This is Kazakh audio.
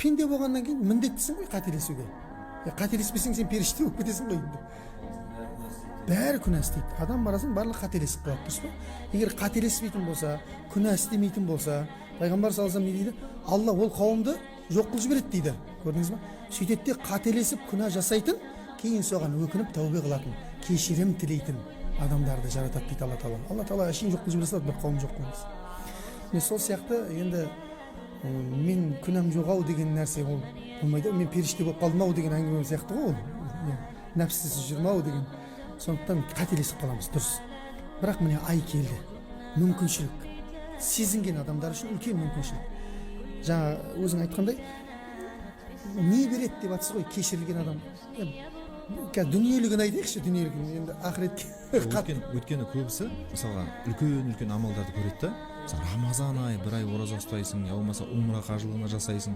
пенде болғаннан кейін міндеттісің ғой қателесуге. Қателеспесең сен періште болып кетесің ғой енді. Бәрі күнә істейді. Адам барасың барлығы қателесіп қалады, дұрыс па? Егер қателеспейтін болса, күнә істемейтін болса, пайғамбар саллаллаху алейхи вассалам не дейді? Алла ол қауымды жоқ қылып жібереді дейді. Көрдіңіз ба? Сөйтеді де қателесіп күнә жасайтын, кейін соған өкініп тәубе қылатын, кешірім тілейтін адамдарды жаратады дейді Алла Тағала. Алла Тағала әшейін жоқ қылып жібере салады, бір қауым жоқ қылмас. Міне сол сияқты енді мен күнәм жоқ ау деген нәрсе ол болмайды. Мен періште болып қалдым ау деген әңгіме сияқты ғой ол. Нәпсісіз жүрмін ау деген. Сондықтан қателесіп қаламыз, дұрыс. Бірақ міне ай келді. Мүмкіншілік. Сезінген адамдар үшін үлкен мүмкіншілік. Жаңа өзің айтқандай, не береді деп жатсыз ғой кешірілген адам. Дүниелігін айтайықшы, дүниелігін. Енді ақыретке. Өйткені көбісі мысалға үлкен амалдарды көреді да. Рамазан айы бір ай ораза ұстайсың, я болмаса умра қажылығына жасайсың.